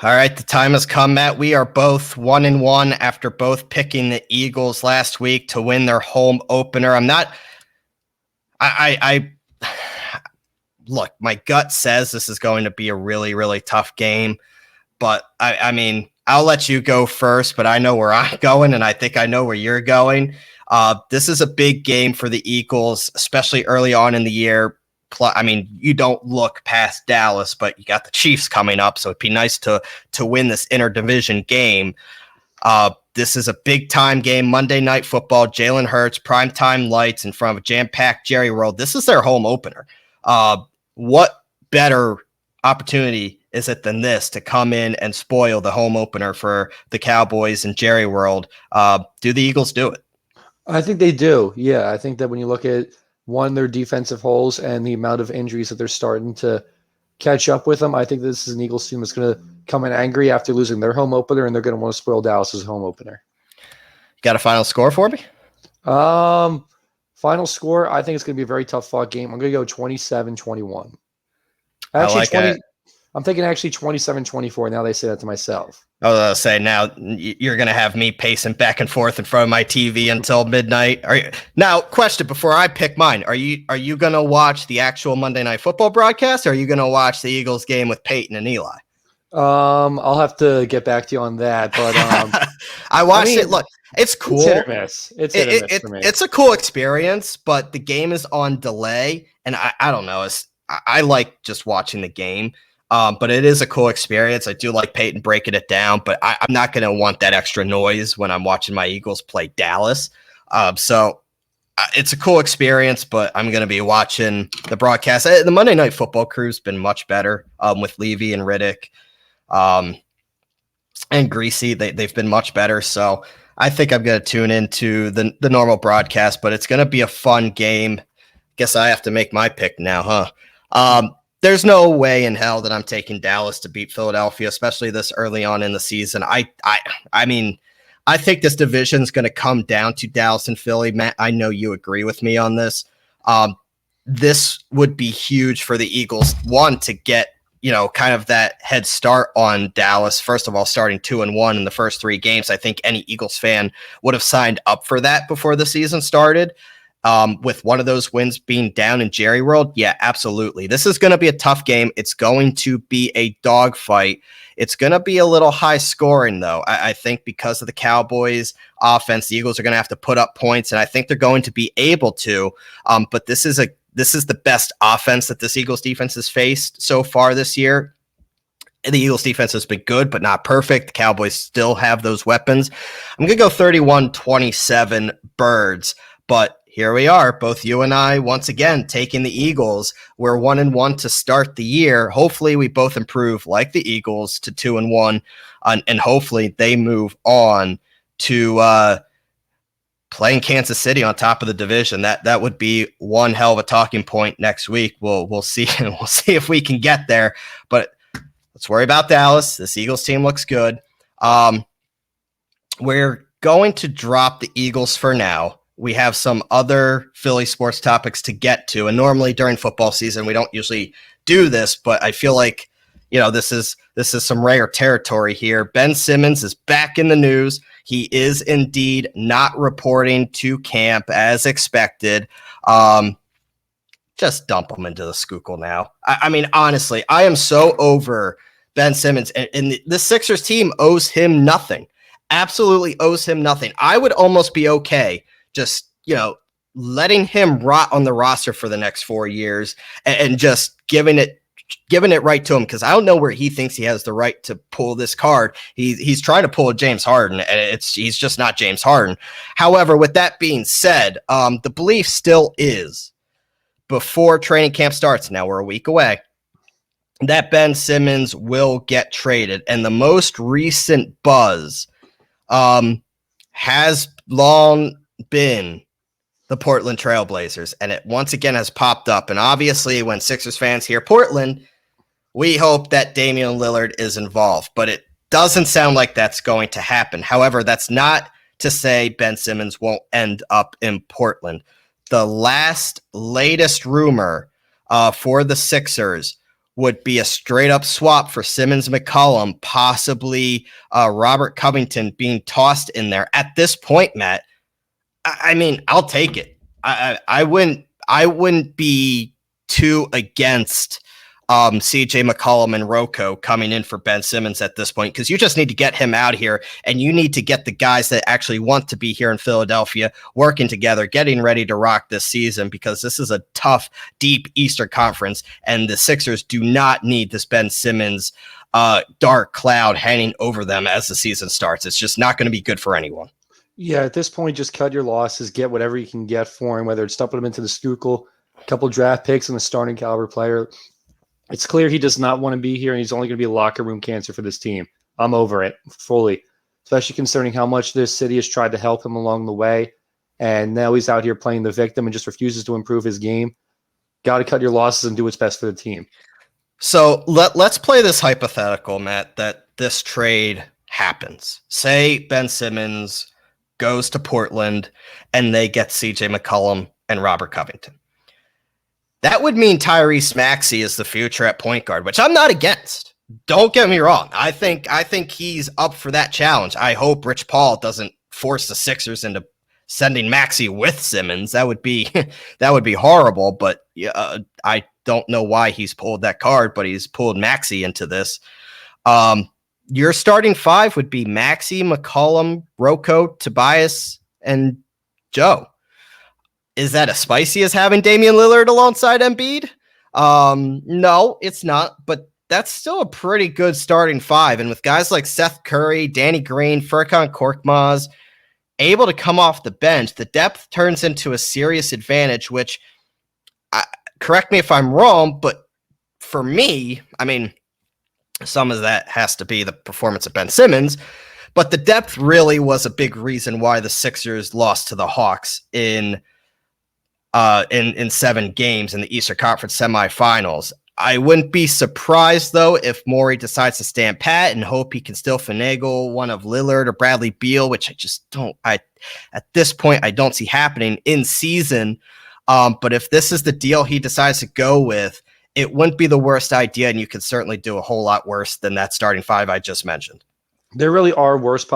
All right, the time has come, Matt. We are both 1-1 after both picking the Eagles last week to win their home opener. Look, my gut says this is going to be a really, really tough game, but I'll let you go first, but I know where I'm going, and I think I know where you're going. This is a big game for the Eagles, especially early on in the year. You don't look past Dallas, but you got the Chiefs coming up, so it'd be nice to win this interdivision game. This is a big-time game, Monday Night Football, Jalen Hurts, primetime lights in front of a jam-packed Jerry World. This is their home opener. What better opportunity is it than this to come in and spoil the home opener for the Cowboys in Jerry World? Do the Eagles do it? I think they do. Yeah, I think that when you look at their defensive holes and the amount of injuries that they're starting to catch up with them, I think this is an Eagles team that's going to come in angry after losing their home opener, and they're going to want to spoil Dallas's home opener. Got a final score for me? Final score, I think it's going to be a very tough fought game. I'm going to go 27-21. Actually, I like 20. it. I'm thinking actually 27-24. Now they say that to myself. I was going to say, now you're going to have me pacing back and forth in front of my TV until midnight. Now, question before I pick mine. Are you going to watch the actual Monday Night Football broadcast, or are you going to watch the Eagles game with Peyton and Eli? I'll have to get back to you on that. But I watched it. Look, it's cool. It's hit or miss. It's hit or miss for me. It's a cool experience, but the game is on delay, and I don't know. I like just watching the game. But it is a cool experience. I do like Peyton breaking it down, but I'm not going to want that extra noise when I'm watching my Eagles play Dallas. So it's a cool experience, but I'm going to be watching the broadcast. The Monday Night Football crew's been much better with Levy and Riddick and Greasy. They've been much better. So I think I'm going to tune into the normal broadcast, but it's going to be a fun game. Guess I have to make my pick now, huh? There's no way in hell that I'm taking Dallas to beat Philadelphia, especially this early on in the season. I mean, I think this division is going to come down to Dallas and Philly. Matt, I know you agree with me on this. This would be huge for the Eagles. One, to get, kind of that head start on Dallas. First of all, starting 2-1 in the first 3 games. I think any Eagles fan would have signed up for that before the season started. With one of those wins being down in Jerry World, yeah, absolutely. This is going to be a tough game. It's going to be a dogfight. It's going to be a little high scoring, though. I think because of the Cowboys' offense, the Eagles are going to have to put up points, and I think they're going to be able to. But this is the best offense that this Eagles defense has faced so far this year. The Eagles defense has been good, but not perfect. The Cowboys still have those weapons. I'm going to go 31-27 Birds, but here we are, both you and I, once again, taking the Eagles. We're 1-1 to start the year. Hopefully, we both improve like the Eagles to 2-1, and hopefully they move on to playing Kansas City on top of the division. That would be one hell of a talking point next week. We'll see. We'll see if we can get there. But let's worry about Dallas. This Eagles team looks good. We're going to drop the Eagles for now. We have some other Philly sports topics to get to. And normally during football season, we don't usually do this, but I feel like, this is some rare territory here. Ben Simmons is back in the news. He is indeed not reporting to camp as expected. Just dump him into the Schuylkill now. I mean, honestly, I am so over Ben Simmons, and the Sixers team owes him nothing. Absolutely owes him nothing. I would almost be okay just, letting him rot on the roster for the next 4 years and just giving it right to him, because I don't know where he thinks he has the right to pull this card. He's trying to pull a James Harden, and he's just not James Harden. However, with that being said, the belief still is, before training camp starts, now we're a week away, that Ben Simmons will get traded. And the most recent buzz has long been the Portland Trailblazers, and it once again has popped up. And obviously, when Sixers fans hear Portland, we hope that Damian Lillard is involved, but it doesn't sound like that's going to happen. However, that's not to say Ben Simmons won't end up in Portland. The latest rumor for the Sixers would be a straight up swap for Simmons McCollum, possibly Robert Covington being tossed in there. At this point, Matt, I mean, I'll take it. I wouldn't be too against CJ McCollum and Rocco coming in for Ben Simmons at this point, because you just need to get him out here, and you need to get the guys that actually want to be here in Philadelphia working together, getting ready to rock this season, because this is a tough, deep Eastern Conference, and the Sixers do not need this Ben Simmons dark cloud hanging over them as the season starts. It's just not going to be good for anyone. Yeah, at this point, just cut your losses, get whatever you can get for him, whether it's dumping him into the Schuylkill, a couple draft picks and a starting caliber player It's clear he does not want to be here, and he's only going to be locker room cancer for this team. I'm over it fully, especially concerning how much this city has tried to help him along the way. And now he's out here playing the victim and just refuses to improve his game. Got to cut your losses and do what's best for the team. So let's play this hypothetical, Matt, that this trade happens. Say Ben Simmons goes to Portland and they get CJ McCollum and Robert Covington. That would mean Tyrese Maxey is the future at point guard, which I'm not against. Don't get me wrong. I think he's up for that challenge. I hope Rich Paul doesn't force the Sixers into sending Maxey with Simmons. That would be horrible, but I don't know why he's pulled that card, but he's pulled Maxey into this. Your starting five would be Maxey, McCollum, Rocco, Tobias, and Joe. Is that as spicy as having Damian Lillard alongside Embiid? No, it's not, but that's still a pretty good starting five. And with guys like Seth Curry, Danny Green, Furkan Korkmaz able to come off the bench, the depth turns into a serious advantage, which, correct me if I'm wrong, but for me, I mean, some of that has to be the performance of Ben Simmons, but the depth really was a big reason why the Sixers lost to the Hawks in 7 games in the Eastern Conference semifinals. I wouldn't be surprised, though, if Morey decides to stand pat and hope he can still finagle one of Lillard or Bradley Beal, which I just don't, at this point, I don't see happening in season. But if this is the deal he decides to go with, it wouldn't be the worst idea, and you could certainly do a whole lot worse than that starting five I just mentioned. There really are worse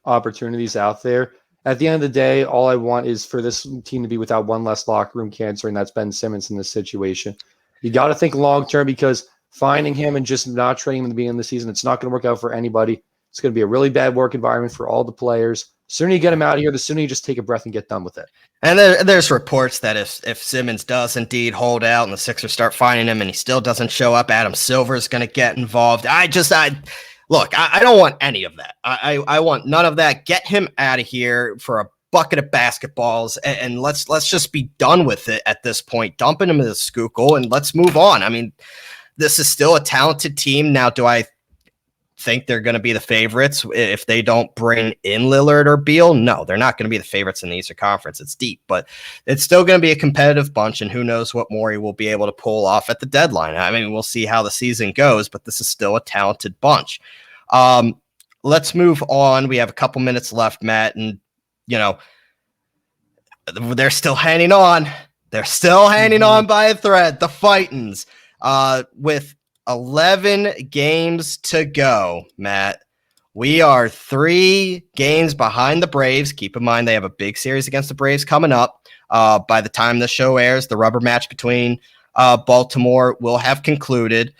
opportunities out there. At the end of the day, all I want is for this team to be without one less locker room cancer, and that's Ben Simmons in this situation. You got to think long-term, because finding him and just not trading him in the beginning of the season, it's not going to work out for anybody. It's going to be a really bad work environment for all the players. The sooner you get him out of here, the sooner you just take a breath and get done with it. And there's reports that if Simmons does indeed hold out and the Sixers start finding him and he still doesn't show up, Adam Silver is going to get involved. I don't want any of that. I want none of that. Get him out of here for a bucket of basketballs, and let's just be done with it at this point. Dumping him in the Schuylkill and let's move on. I mean, this is still a talented team. Now, do I think they're going to be the favorites if they don't bring in Lillard or Beal? No, they're not going to be the favorites in the Eastern Conference. It's deep, but it's still going to be a competitive bunch, and who knows what Morey will be able to pull off at the deadline. I mean, we'll see how the season goes, but this is still a talented bunch. Let's move on. We have a couple minutes left, Matt, and they're still hanging on. They're still hanging on by a thread. The Fightins, with 11 games to go, Matt. We are 3 games behind the Braves. Keep in mind they have a big series against the Braves coming up. By the time the show airs, the rubber match between Baltimore will have concluded.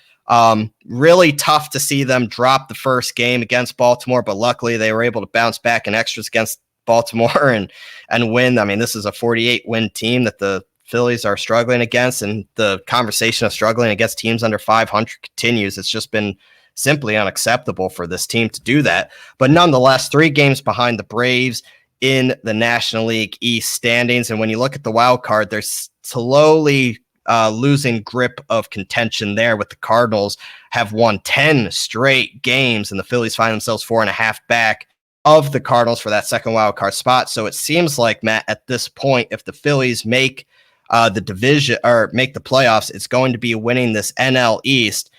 Really tough to see them drop the first game against Baltimore, but luckily they were able to bounce back in extras against Baltimore and win. I mean, this is a 48-win team that the Phillies are struggling against, and the conversation of struggling against teams under 500 continues. It's just been simply unacceptable for this team to do that. But nonetheless, 3 games behind the Braves in the National League East standings. And when you look at the wild card, they're slowly losing grip of contention there, with the Cardinals have won 10 straight games, and the Phillies find themselves 4.5 back of the Cardinals for that second wild card spot. So it seems like, Matt, at this point, if the Phillies make the division or make the playoffs, it's going to be winning this NL East.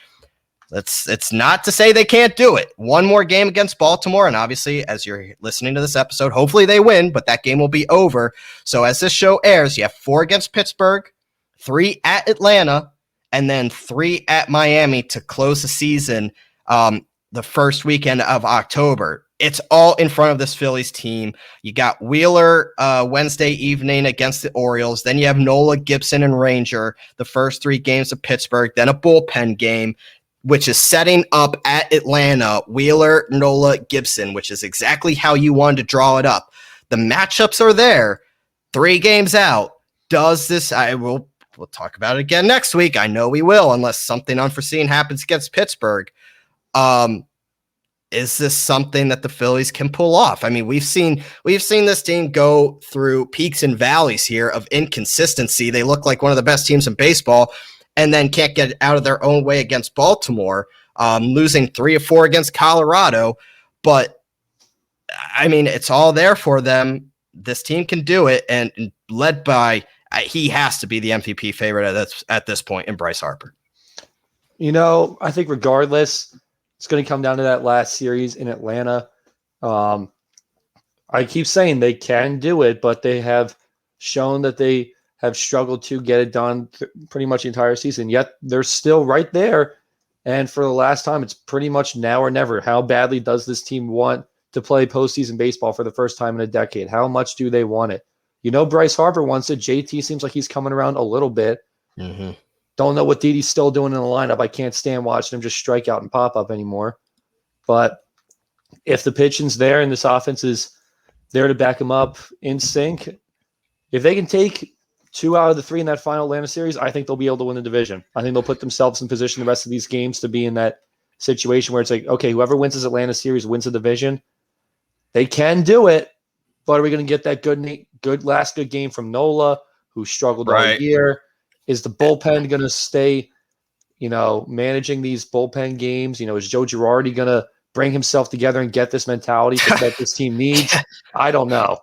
It's not to say they can't do it. One more game against Baltimore, and obviously, as you're listening to this episode, hopefully they win, but that game will be over. So as this show airs, you have 4 against Pittsburgh, 3 at Atlanta, and then 3 at Miami to close the season the first weekend of October. It's all in front of this Phillies team. You got Wheeler Wednesday evening against the Orioles. Then you have Nola, Gibson, and Ranger the first 3 games of Pittsburgh. Then a bullpen game, which is setting up at Atlanta, Wheeler, Nola, Gibson, which is exactly how you wanted to draw it up. The matchups are there. 3 games out. Does this? We'll talk about it again next week. I know we will, unless something unforeseen happens against Pittsburgh. Is this something that the Phillies can pull off? I mean, we've seen this team go through peaks and valleys here of inconsistency. They look like one of the best teams in baseball, and then can't get out of their own way against Baltimore, losing 3 of 4 against Colorado. But I mean, it's all there for them. This team can do it, and led by he has to be the MVP favorite at this point in Bryce Harper. I think regardless, it's going to come down to that last series in Atlanta. I keep saying they can do it, but they have shown that they have struggled to get it done pretty much the entire season. Yet they're still right there. And for the last time, it's pretty much now or never. How badly does this team want to play postseason baseball for the first time in a decade? How much do they want it? Bryce Harper wants it. JT seems like he's coming around a little bit. Mm-hmm. Don't know what Didi's still doing in the lineup. I can't stand watching him just strike out and pop up anymore. But if the pitching's there and this offense is there to back him up in sync, if they can take 2 out of the 3 in that final Atlanta series, I think they'll be able to win the division. I think they'll put themselves in position the rest of these games to be in that situation where it's like, okay, whoever wins this Atlanta series wins the division. They can do it, but are we going to get that good game from Nola, who struggled all year? Is the bullpen going to stay, managing these bullpen games? Is Joe Girardi going to bring himself together and get this mentality that this team needs? I don't know.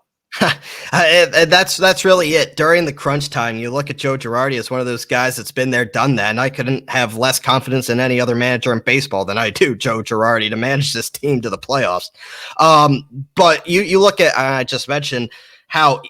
That's really it. During the crunch time, you look at Joe Girardi as one of those guys that's been there, done that, and I couldn't have less confidence in any other manager in baseball than I do Joe Girardi to manage this team to the playoffs. But you look at, I just mentioned how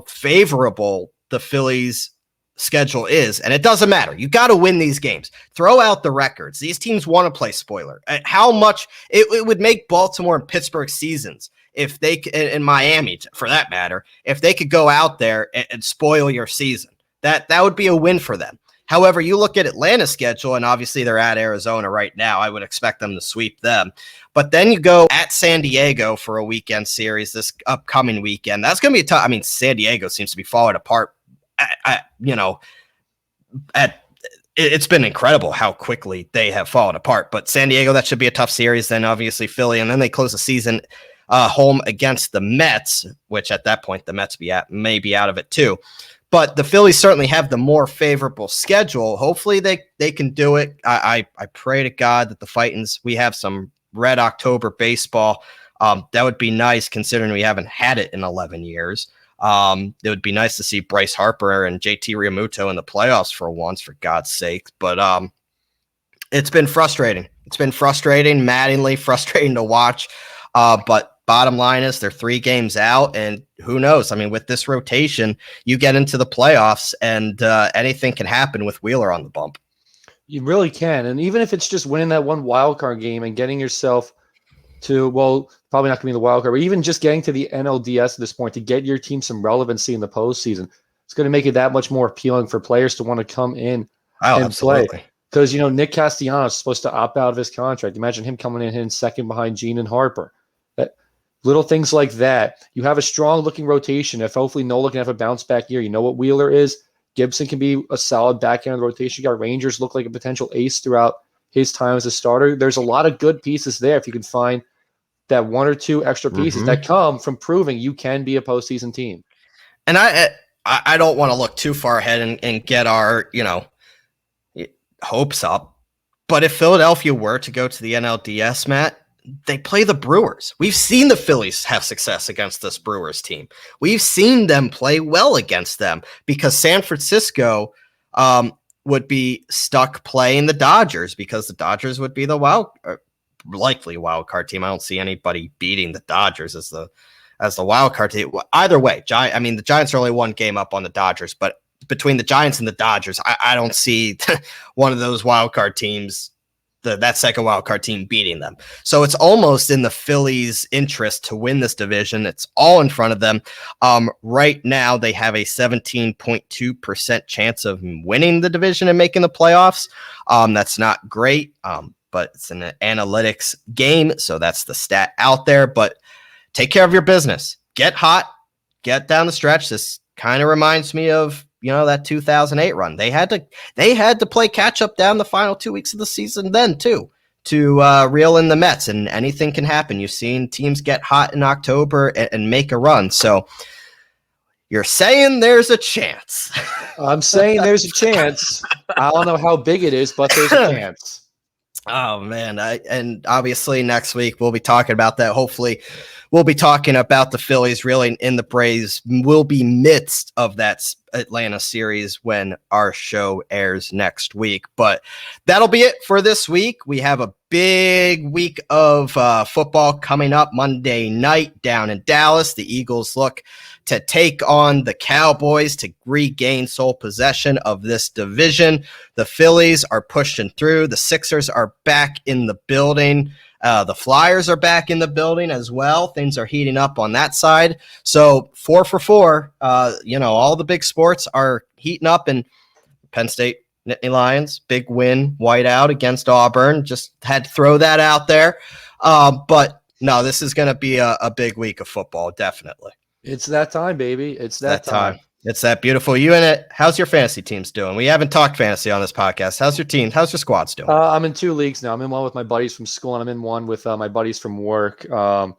favorable the Phillies schedule is, and it doesn't matter. You got to win these games. Throw out the records. These teams want to play spoiler. How much it would make Baltimore and Pittsburgh seasons if they, in Miami for that matter, if they could go out there and spoil your season. That would be a win for them. However, you look at Atlanta's schedule, and obviously they're at Arizona right now. I would expect them to sweep them. But then you go at San Diego for a weekend series this upcoming weekend. That's going to be tough. I mean, San Diego seems to be falling apart. It's been incredible how quickly they have fallen apart. But San Diego, that should be a tough series. Then obviously Philly, and then they close the season home against the Mets, which at that point the Mets may be out of it too. But the Phillies certainly have the more favorable schedule. Hopefully they can do it. I pray to God that the Fightins, we have some red October baseball. That would be nice considering we haven't had it in 11 years. It would be nice to see Bryce Harper and JT Realmuto in the playoffs for once, for God's sake. But it's been frustrating. It's been frustrating, maddeningly frustrating to watch. But bottom line is they're 3 games out, and who knows? I mean, with this rotation, you get into the playoffs, and anything can happen with Wheeler on the bump. You really can. And even if it's just winning that one wild card game and getting yourself to, well, probably not going to be the wild card, but even just getting to the NLDS at this point to get your team some relevancy in the postseason, it's going to make it that much more appealing for players to want to come in and absolutely play. Because, Nick Castellanos is supposed to opt out of his contract. Imagine him coming in hitting second behind Gene and Harper. Little things like that. You have a strong-looking rotation. If hopefully Nola can have a bounce-back year, you know what Wheeler is. Gibson can be a solid back end of the rotation. You got Rangers look like a potential ace throughout his time as a starter. There's a lot of good pieces there if you can find that 1 or 2 extra pieces that come from proving you can be a postseason team. And I don't want to look too far ahead and get our, hopes up. But if Philadelphia were to go to the NLDS, Matt, they play the Brewers. We've seen the Phillies have success against this Brewers team. We've seen them play well against them because San Francisco would be stuck playing the Dodgers because the Dodgers would be the likely wild card team. I don't see anybody beating the Dodgers as the wild card team. Either way, the Giants are only 1 game up on the Dodgers, but between the Giants and the Dodgers, I don't see one of those wild card teams, that second wild card team, beating them. So it's almost in the Phillies' interest to win this division. It's all in front of them. Right now, they have a 17.2% chance of winning the division and making the playoffs. That's not great, but it's an analytics game, so that's the stat out there. But take care of your business. Get hot. Get down the stretch. This kind of reminds me of that 2008 run. They had to play catch up down the final 2 weeks of the season then too to reel in the Mets, and anything can happen. You've seen teams get hot in October and make a run. So You're saying there's a chance. I'm saying there's a chance. I don't know how big it is, but there's a chance. Oh man, and obviously next week we'll be talking about that. Hopefully, we'll be talking about the Phillies really in the Braves. We'll be midst of that Atlanta series when our show airs next week. But that'll be it for this week. We have a big week of football coming up Monday night down in Dallas. The Eagles look to take on the Cowboys to regain sole possession of this division. The Phillies are pushing through. The Sixers are back in the building. The Flyers are back in the building as well. Things are heating up on that side. So 4 for 4, all the big sports are heating up, and Penn State Nittany Lions, big win, whiteout against Auburn. Just had to throw that out there. But no, this is going to be a big week of football, definitely. It's that time, baby. It's that time. It's that beautiful. You in it. How's your fantasy teams doing? We haven't talked fantasy on this podcast. How's your team? How's your squads doing? I'm in 2 leagues now. I'm in one with my buddies from school, and I'm in one with my buddies from work. The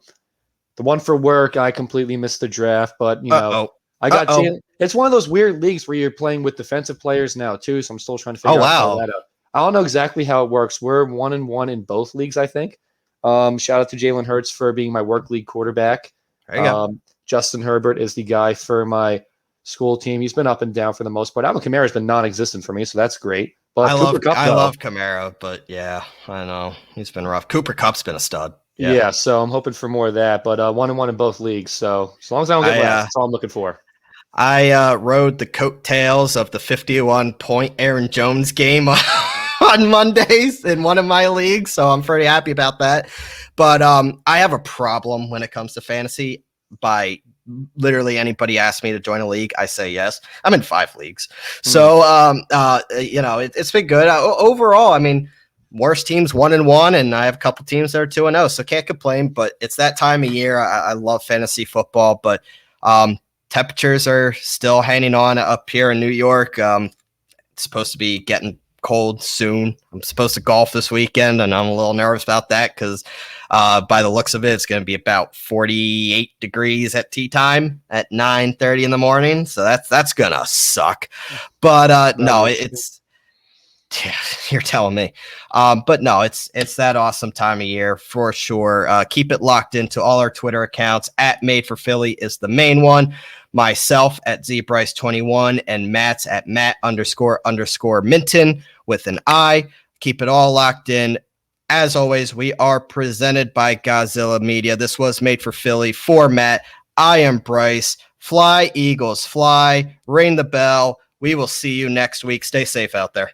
one for work, I completely missed the draft, but I got Jalen. It's one of those weird leagues where you're playing with defensive players now too. So I'm still trying to figure out that out. I don't know exactly how it works. We're 1-1 in both leagues, I think. Shout out to Jalen Hurts for being my work league quarterback. There you go. Justin Herbert is the guy for my school team. He's been up and down for the most part. Alvin Kamara has been non-existent for me, so that's great. But I love Kamara, but yeah, I know he's been rough. Cooper Kupp's been a stud. Yeah, so I'm hoping for more of that. But 1-1 in both leagues. So as long as I don't get left, that's all I'm looking for. I rode the coattails of the 51-point Aaron Jones game on Mondays in one of my leagues, so I'm pretty happy about that. But I have a problem when it comes to fantasy. By literally anybody asks me to join a league, I say yes. I'm in 5 leagues. So, it's been good. Overall, I mean, worst teams 1-1, and I have a couple teams that are 2-0, so can't complain, but it's that time of year. I love fantasy football, but temperatures are still hanging on up here in New York. It's supposed to be getting cold soon. I'm supposed to golf this weekend, and I'm a little nervous about that because by the looks of it, it's going to be about 48 degrees at tea time at 9:30 in the morning. So that's going to suck. But no, it's you're telling me. But no, it's that awesome time of year for sure. Keep it locked into all our Twitter accounts. At Made for Philly is the main one. Myself at ZBryce21 and Matt's at Matt__Minton with an I. Keep it all locked in. As always, we are presented by Godzilla Media. This was Made for Philly for Matt. I am Bryce. Fly, Eagles, fly. Ring the bell. We will see you next week. Stay safe out there.